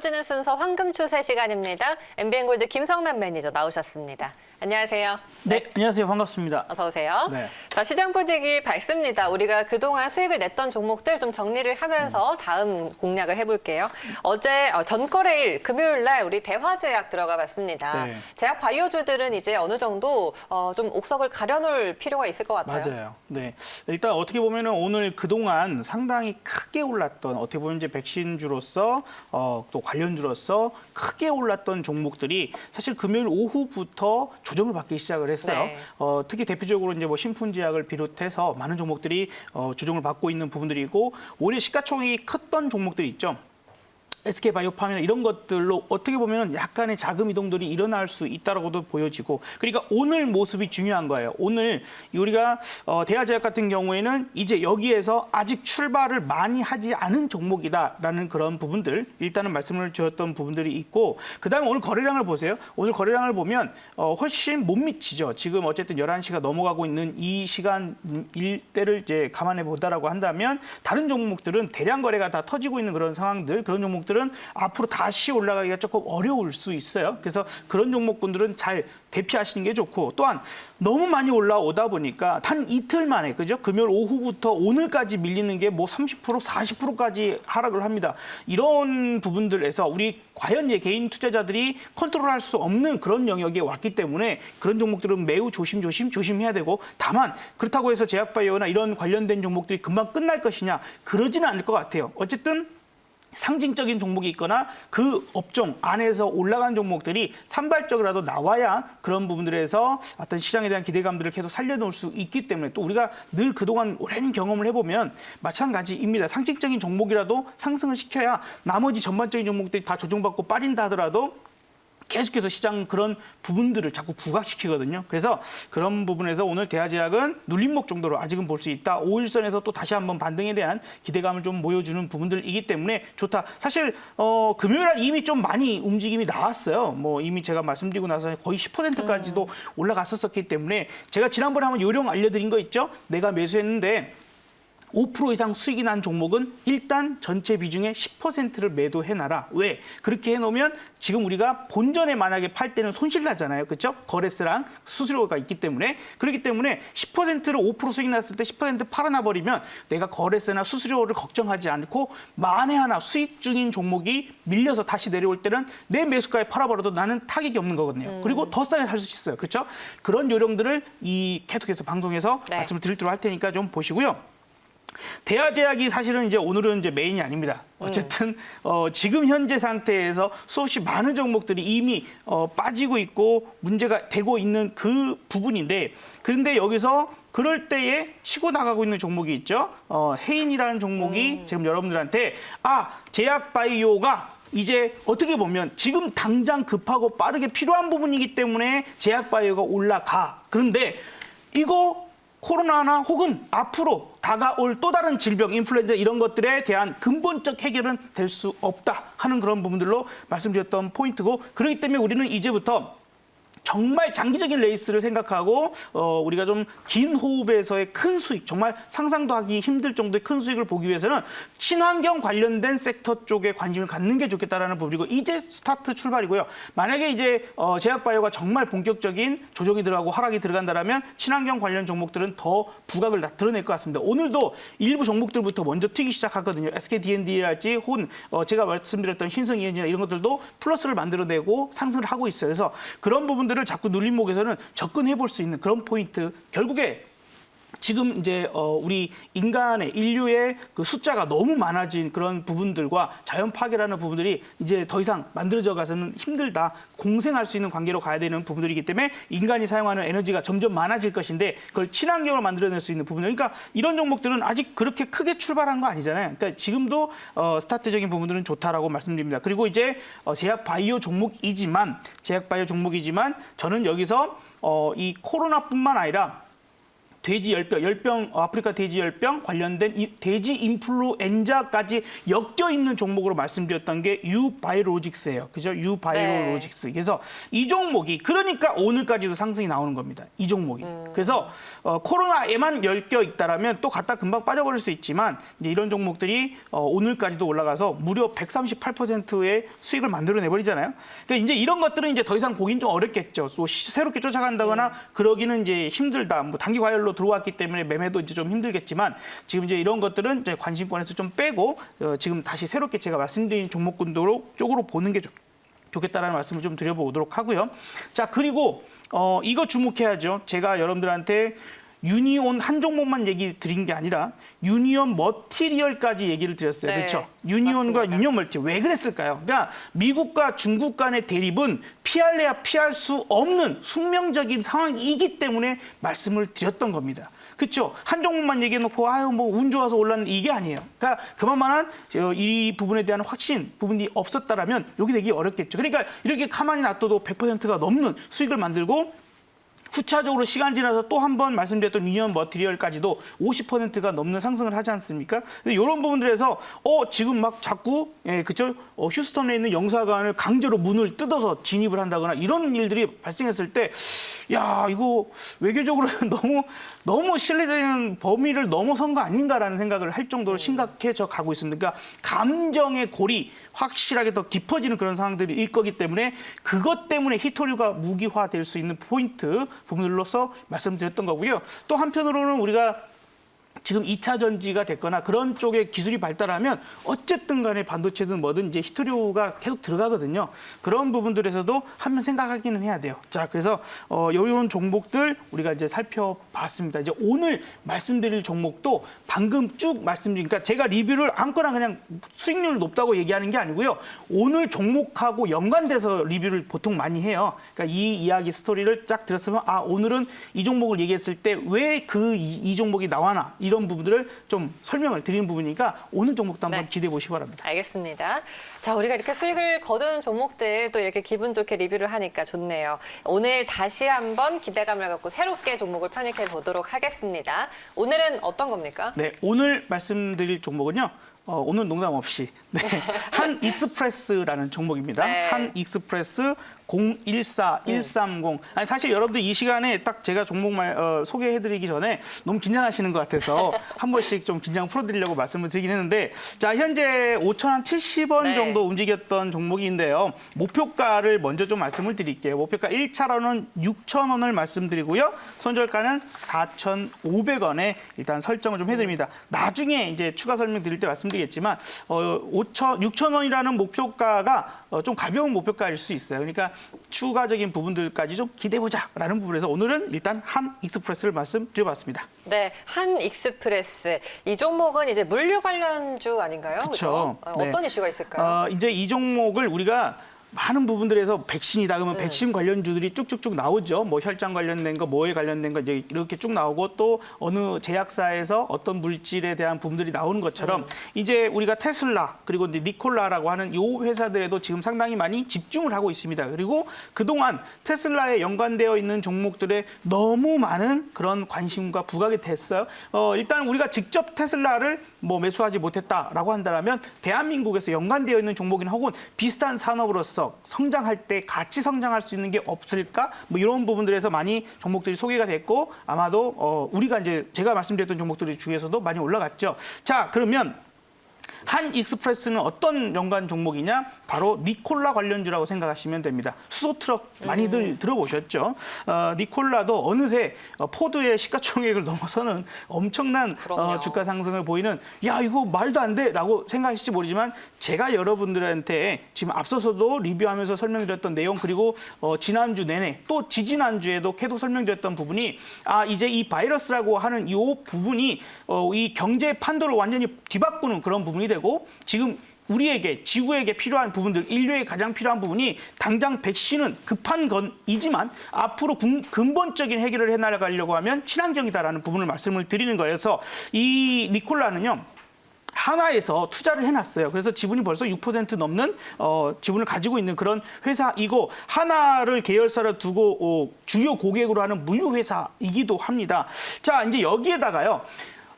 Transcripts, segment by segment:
이어지는 순서 황금 추세 시간입니다. MBN골드 김성남 매니저 나오셨습니다. 안녕하세요. 네, 안녕하세요. 반갑습니다. 어서 오세요. 네. 자, 시장 분위기 밝습니다. 우리가 그동안 수익을 냈던 종목들 좀 정리를 하면서 다음 공략을 해볼게요. 어제 전거래일 금요일 날 우리 대화제약 들어가 봤습니다. 네. 제약 바이오주들은 이제 어느 정도 좀 옥석을 가려놓을 필요가 있을 것 같아요. 맞아요. 네. 일단 어떻게 보면은 오늘 그동안 상당히 크게 올랐던 어떻게 보면 이제 백신주로서 또 관련주로서 크게 올랐던 종목들이 사실 금요일 오후부터 조정을 받기 시작을 했어요. 네. 특히 대표적으로 이제 뭐 신fun제약을 비롯해서 많은 종목들이 조정을 받고 있는 부분들이고 오히려 시가총액이 컸던 종목들이 있죠. SK바이오팜이나 이런 것들로 어떻게 보면 약간의 자금 이동들이 일어날 수 있다라고도 보여지고, 그러니까 오늘 모습이 중요한 거예요. 오늘 우리가 대하제약 같은 경우에는 이제 여기에서 아직 출발을 많이 하지 않은 종목이다라는 그런 부분들 일단은 말씀을 드렸던 부분들이 있고, 그다음에 오늘 거래량을 보세요. 오늘 거래량을 보면 훨씬 못 미치죠. 지금 어쨌든 11시가 넘어가고 있는 이 시간 일대를 이제 감안해 보다라고 한다면 다른 종목들은 대량 거래가 다 터지고 있는 그런 상황들, 그런 종목들은 앞으로 다시 올라가기가 조금 어려울 수 있어요. 그래서 그런 종목군들은 잘 대피하시는 게 좋고, 또한 너무 많이 올라오다 보니까 단 이틀 만에, 그죠? 금요일 오후부터 오늘까지 밀리는 게 뭐 30%, 40%까지 하락을 합니다. 이런 부분들에서 우리 과연 개인 투자자들이 컨트롤할 수 없는 그런 영역에 왔기 때문에 그런 종목들은 매우 조심해야 되고, 다만 그렇다고 해서 제약바이오나 이런 관련된 종목들이 금방 끝날 것이냐, 그러지는 않을 것 같아요. 어쨌든 상징적인 종목이 있거나 그 업종 안에서 올라간 종목들이 산발적이라도 나와야 그런 부분들에서 어떤 시장에 대한 기대감들을 계속 살려놓을 수 있기 때문에, 또 우리가 늘 그동안 오랜 경험을 해보면 마찬가지입니다. 상징적인 종목이라도 상승을 시켜야 나머지 전반적인 종목들이 다 조정받고 빠진다 하더라도 계속해서 시장 그런 부분들을 자꾸 부각시키거든요. 그래서 그런 부분에서 오늘 대하제약은 눌림목 정도로 아직은 볼 수 있다. 5일선에서 또 다시 한번 반등에 대한 기대감을 좀 보여주는 부분들이기 때문에 좋다. 사실 금요일 날 이미 좀 많이 움직임이 나왔어요. 뭐 이미 제가 말씀드리고 나서 거의 10%까지도 올라갔었기 때문에 제가 지난번에 한번 요령 알려드린 거 있죠? 내가 매수했는데 5% 이상 수익이 난 종목은 일단 전체 비중의 10%를 매도해놔라. 왜? 그렇게 해놓으면 지금 우리가 본전에 만약에 팔 때는 손실 나잖아요. 그렇죠? 거래세랑 수수료가 있기 때문에. 그렇기 때문에 10%를 5% 수익 났을 때 10% 팔아놔버리면 내가 거래세나 수수료를 걱정하지 않고 만에 하나 수익 중인 종목이 밀려서 다시 내려올 때는 내 매수가에 팔아버려도 나는 타격이 없는 거거든요. 그리고 더 싸게 살 수 있어요. 그렇죠? 그런 요령들을 계속해서 방송에서 말씀을 드리도록 할 테니까 좀 보시고요. 대하제약이 사실은 이제 오늘은 이제 메인이 아닙니다. 어쨌든 지금 현재 상태에서 수없이 많은 종목들이 이미 빠지고 있고 문제가 되고 있는 그 부분인데, 그런데 여기서 그럴 때에 치고 나가고 있는 종목이 있죠. 해인이라는 종목이 지금 여러분들한테 제약바이오가 이제 어떻게 보면 지금 당장 급하고 빠르게 필요한 부분이기 때문에 제약바이오가 올라가. 그런데 이거 코로나나 혹은 앞으로 다가올 또 다른 질병, 인플루엔자 이런 것들에 대한 근본적 해결은 될 수 없다 하는 그런 부분들로 말씀드렸던 포인트고, 그렇기 때문에 우리는 이제부터 정말 장기적인 레이스를 생각하고 우리가 좀 긴 호흡에서의 큰 수익, 정말 상상도 하기 힘들 정도의 큰 수익을 보기 위해서는 친환경 관련된 섹터 쪽에 관심을 갖는 게 좋겠다라는 부분이고, 이제 스타트 출발이고요. 만약에 이제 제약바이오가 정말 본격적인 조정이 들어가고 하락이 들어간다면 친환경 관련 종목들은 더 부각을 드러낼 것 같습니다. 오늘도 일부 종목들부터 먼저 튀기 시작하거든요. SKD&D랄지 혹은 제가 말씀드렸던 신성이엔지나 이런 것들도 플러스를 만들어내고 상승을 하고 있어요. 그래서 그런 부분들 을 자꾸 눌림목에서는 접근해 볼 수 있는 그런 포인트, 결국에 지금 이제 우리 인류의 그 숫자가 너무 많아진 그런 부분들과 자연 파괴라는 부분들이 이제 더 이상 만들어져 가서는 힘들다, 공생할 수 있는 관계로 가야 되는 부분들이기 때문에 인간이 사용하는 에너지가 점점 많아질 것인데 그걸 친환경으로 만들어낼 수 있는 부분들, 그러니까 이런 종목들은 아직 그렇게 크게 출발한 거 아니잖아요. 그러니까 지금도 스타트적인 부분들은 좋다라고 말씀드립니다. 그리고 이제 제약바이오 종목이지만 저는 여기서 이 코로나뿐만 아니라 돼지 열병, 아프리카 돼지 열병 관련된 이 돼지 인플루엔자까지 엮여 있는 종목으로 말씀드렸던 게 유바이로직스예요. 그죠? 유바이로직스. 그래서 이 종목이 그러니까 오늘까지도 상승이 나오는 겁니다. 이 종목이. 그래서 코로나에만 엮여 있다라면 또 갖다 금방 빠져버릴 수 있지만 이제 이런 종목들이 오늘까지도 올라가서 무려 138%의 수익을 만들어내 버리잖아요. 그러니까 이제 이런 것들은 이제 더 이상 보긴 좀 어렵겠죠. 또 새롭게 쫓아간다거나 그러기는 이제 힘들다. 뭐 단기 과열로 들어왔기 때문에 매매도 이제 좀 힘들겠지만 지금 이제 이런 것들은 이제 관심권에서 좀 빼고 지금 다시 새롭게 제가 말씀드린 종목군도 쪽으로 보는 게 좋겠다라는 말씀을 좀 드려보도록 하고요. 자, 그리고 이거 주목해야죠. 제가 여러분들한테 유니온 한 종목만 얘기 드린 게 아니라 유니온 머티리얼까지 얘기를 드렸어요. 네, 그렇죠? 유니온과 맞습니다. 유니온 멀티 왜 그랬을까요? 그러니까 미국과 중국 간의 대립은 피할래야 피할 수 없는 숙명적인 상황이기 때문에 말씀을 드렸던 겁니다. 그렇죠? 한 종목만 얘기해놓고 아유 뭐 운 좋아서 올랐는데 이게 아니에요. 그러니까 그만한 이 부분에 대한 확신 부분이 없었다라면 여기 되기 어렵겠죠. 그러니까 이렇게 가만히 놔둬도 100%가 넘는 수익을 만들고 후차적으로 시간 지나서 또 한 번 말씀드렸던 유니온 머티리얼까지도 50%가 넘는 상승을 하지 않습니까? 근데 이런 부분들에서 지금 막 자꾸 그죠? 휴스턴에 있는 영사관을 강제로 문을 뜯어서 진입을 한다거나 이런 일들이 발생했을 때 야, 이거 외교적으로 너무 신뢰되는 범위를 넘어선 거 아닌가라는 생각을 할 정도로 심각해져 가고 있습니다. 그러니까 감정의 골이 확실하게 더 깊어지는 그런 상황들이 일 거기 때문에 그것 때문에 히토류가 무기화될 수 있는 포인트 부분들로서 말씀드렸던 거고요. 또 한편으로는 우리가 지금 2차 전지가 됐거나 그런 쪽에 기술이 발달하면 어쨌든 간에 반도체든 뭐든 이제 히토류가 계속 들어가거든요. 그런 부분들에서도 한번 생각하기는 해야 돼요. 자, 그래서 이런 종목들 우리가 이제 살펴봤습니다. 이제 오늘 말씀드릴 종목도 방금 쭉 말씀드린, 그러니까 제가 리뷰를 아무거나 그냥 수익률 높다고 얘기하는 게 아니고요. 오늘 종목하고 연관돼서 리뷰를 보통 많이 해요. 그러니까 이 이야기 스토리를 쫙 들었으면 아, 오늘은 이 종목을 얘기했을 때 왜 이 종목이 나와나 이런 부분들을 좀 설명을 드리는 부분이니까 오늘 종목도 한번 네. 기대해 보시기 바랍니다. 알겠습니다. 자, 우리가 이렇게 수익을 거두는 종목들 또 이렇게 기분 좋게 리뷰를 하니까 좋네요. 오늘 다시 한번 기대감을 갖고 새롭게 종목을 편입해 보도록 하겠습니다. 오늘은 어떤 겁니까? 네, 오늘 말씀드릴 종목은요. 오늘 농담 없이 한 익스프레스라는 종목입니다. 네. 한 익스프레스 014130. 아니 사실 여러분들 이 시간에 딱 제가 종목 소개해드리기 전에 너무 긴장하시는 것 같아서 한 번씩 좀 긴장 풀어드리려고 말씀을 드리긴 했는데 자 현재 5,070원 네. 정도 움직였던 종목인데요. 목표가를 먼저 좀 말씀을 드릴게요. 목표가 1차로는 6,000원을 말씀드리고요. 손절가는 4,500원에 일단 설정을 좀 해드립니다. 나중에 이제 추가 설명 드릴 때 말씀드리겠지만 6,000원이라는 목표가가 좀 가벼운 목표가일 수 있어요. 그러니까 추가적인 부분들까지 좀 기대해보자라는 부분에서 오늘은 일단 한 익스프레스를 말씀드려봤습니다. 네, 한 익스프레스. 이 종목은 이제 물류 관련주 아닌가요? 그렇죠. 그죠? 네. 어떤 이슈가 있을까요? 이제 이 종목을 우리가 많은 부분들에서 백신이다 그러면 백신 관련주들이 쭉쭉쭉 나오죠. 뭐 혈장 관련된 거, 뭐에 관련된 거 이제 이렇게 쭉 나오고 또 어느 제약사에서 어떤 물질에 대한 부분들이 나오는 것처럼 이제 우리가 테슬라 그리고 이제 니콜라라고 하는 이 회사들에도 지금 상당히 많이 집중을 하고 있습니다. 그리고 그동안 테슬라에 연관되어 있는 종목들에 너무 많은 그런 관심과 부각이 됐어요. 일단 우리가 직접 테슬라를 뭐 매수하지 못했다라고 한다면 대한민국에서 연관되어 있는 종목이나 혹은 비슷한 산업으로서 성장할 때 같이 성장할 수 있는 게 없을까? 뭐 이런 부분들에서 많이 종목들이 소개가 됐고 아마도 우리가 이제 제가 말씀드렸던 종목들 중에서도 많이 올라갔죠. 자, 그러면 한 익스프레스는 어떤 연관 종목이냐? 바로 니콜라 관련주라고 생각하시면 됩니다. 수소트럭 많이들 들어보셨죠? 니콜라도 어느새 포드의 시가총액을 넘어서는 엄청난 그럼요. 주가 상승을 보이는 야 이거 말도 안 돼라고 생각하실지 모르지만 제가 여러분들한테 지금 앞서서도 리뷰하면서 설명드렸던 내용 그리고 지난주 내내 또 지지난주에도 계속 설명드렸던 부분이 이제 이 바이러스라고 하는 이 부분이 이 경제 판도를 완전히 뒤바꾸는 그런 부분이 되고 지금 우리에게 지구에게 필요한 부분들 인류에 가장 필요한 부분이 당장 백신은 급한 건이지만 앞으로 근본적인 해결을 해나가려고 하면 친환경이다라는 부분을 말씀을 드리는 거여서 이 니콜라는요. 한화에서 투자를 해놨어요. 그래서 지분이 벌써 6% 넘는 지분을 가지고 있는 그런 회사이고 한화를 계열사로 두고 주요 고객으로 하는 물류 회사이기도 합니다. 자, 이제 여기에다가요.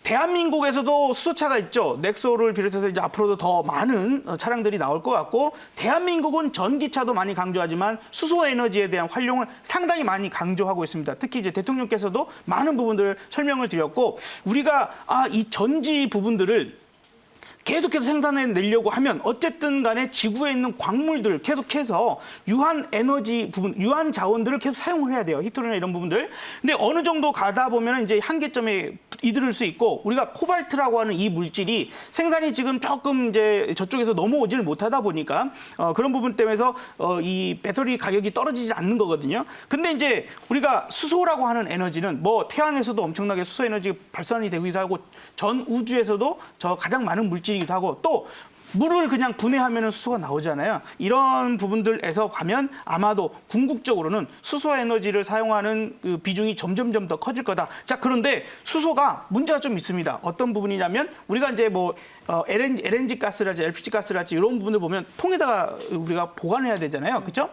대한민국에서도 수소차가 있죠. 넥소를 비롯해서 이제 앞으로도 더 많은 차량들이 나올 것 같고, 대한민국은 전기차도 많이 강조하지만 수소 에너지에 대한 활용을 상당히 많이 강조하고 있습니다. 특히 이제 대통령께서도 많은 부분들을 설명을 드렸고, 우리가 이 전지 부분들을 계속해서 생산해내려고 하면 어쨌든 간에 지구에 있는 광물들을 계속해서 유한 에너지 부분, 유한 자원들을 계속 사용을 해야 돼요. 히토리나 이런 부분들. 근데 어느 정도 가다 보면 이제 한계점에 이르를 수 있고, 우리가 코발트라고 하는 이 물질이 생산이 지금 조금 이제 저쪽에서 넘어오지를 못하다 보니까 그런 부분 때문에서 이 배터리 가격이 떨어지지 않는 거거든요. 근데 이제 우리가 수소라고 하는 에너지는 뭐 태양에서도 엄청나게 수소 에너지가 발산이 되기도 하고, 전 우주에서도 저 가장 많은 물질이기도 하고, 또 물을 그냥 분해하면 수소가 나오잖아요. 이런 부분들에서 가면 아마도 궁극적으로는 수소 에너지를 사용하는 그 비중이 점점점 더 커질 거다. 자, 그런데 수소가 문제가 좀 있습니다. 어떤 부분이냐면 우리가 이제 뭐 LNG 가스라든지 LPG 가스라든지 이런 부분들 보면 통에다가 우리가 보관해야 되잖아요. 그렇죠?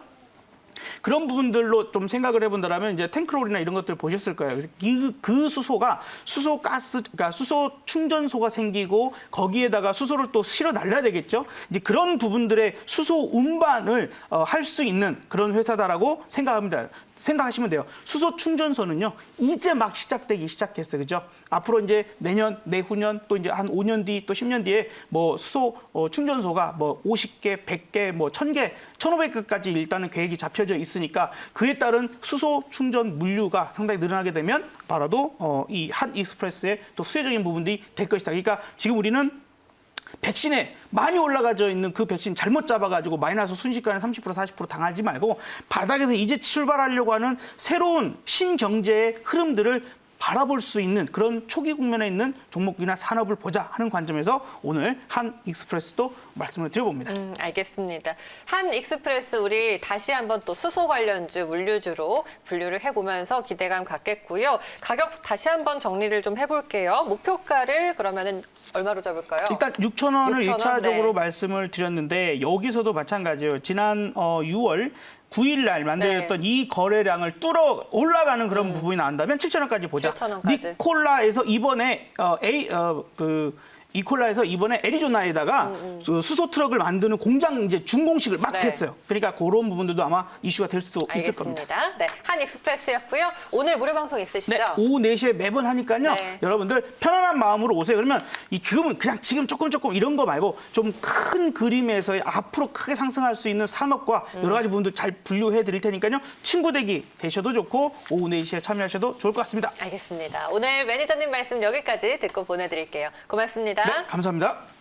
그런 부분들로 좀 생각을 해본다면 이제 탱크롤이나 이런 것들 보셨을 거예요. 그래서 그 수소가 수소 가스, 그러니까 수소 충전소가 생기고 거기에다가 수소를 또 실어 날려야 되겠죠. 이제 그런 부분들의 수소 운반을 할 수 있는 그런 회사다라고 생각합니다. 생각하시면 돼요. 수소 충전소는요, 이제 막 시작되기 시작했어요. 그죠? 앞으로 이제 내년, 내후년, 또 이제 한 5년 뒤, 또 10년 뒤에 뭐 수소 충전소가 뭐 50개, 100개, 뭐 1000개, 1500개까지 일단은 계획이 잡혀져 있으니까 그에 따른 수소 충전 물류가 상당히 늘어나게 되면 바로도 이 한 익스프레스의 또 수혜적인 부분들이 될 것이다. 그러니까 지금 우리는 백신에 많이 올라가져 있는 그 백신 잘못 잡아가지고 마이너스 순식간에 30% 40% 당하지 말고 바닥에서 이제 출발하려고 하는 새로운 신경제의 흐름들을 바라볼 수 있는 그런 초기 국면에 있는 종목이나 산업을 보자 하는 관점에서 오늘 한 익스프레스도 말씀을 드려봅니다. 알겠습니다. 한 익스프레스 우리 다시 한번 또 수소 관련주, 물류주로 분류를 해보면서 기대감 갖겠고요. 가격 다시 한번 정리를 좀 해볼게요. 목표가를 그러면은 얼마로 잡을까요? 일단 6,000원을 6,000원, 1차적으로 네. 말씀을 드렸는데 여기서도 마찬가지예요. 지난 6월 9일 날 만들었던 이 거래량을 뚫어 올라가는 그런 부분이 나온다면 7,000원까지 보자. 7,000원까지. 니콜라에서 이번에 이콜라에서 이번에 애리조나에다가 수소 트럭을 만드는 공장 이제 준공식을 막 네. 했어요. 그러니까 그런 부분들도 아마 이슈가 될 수도 있을 겁니다. 알겠습니다. 네, 한 익스프레스였고요. 오늘 무료 방송 있으시죠? 네, 오후 4시에 매번 하니까요. 네. 여러분들 편안한 마음으로 오세요. 그러면 이 그러면 그냥 지금 조금 이런 거 말고 좀 큰 그림에서의 앞으로 크게 상승할 수 있는 산업과 여러 가지 부분들 잘 분류해 드릴 테니까요. 친구 되기 되셔도 좋고 오후 4시에 참여하셔도 좋을 것 같습니다. 알겠습니다. 오늘 매니저님 말씀 여기까지 듣고 보내드릴게요. 고맙습니다. 네, 감사합니다.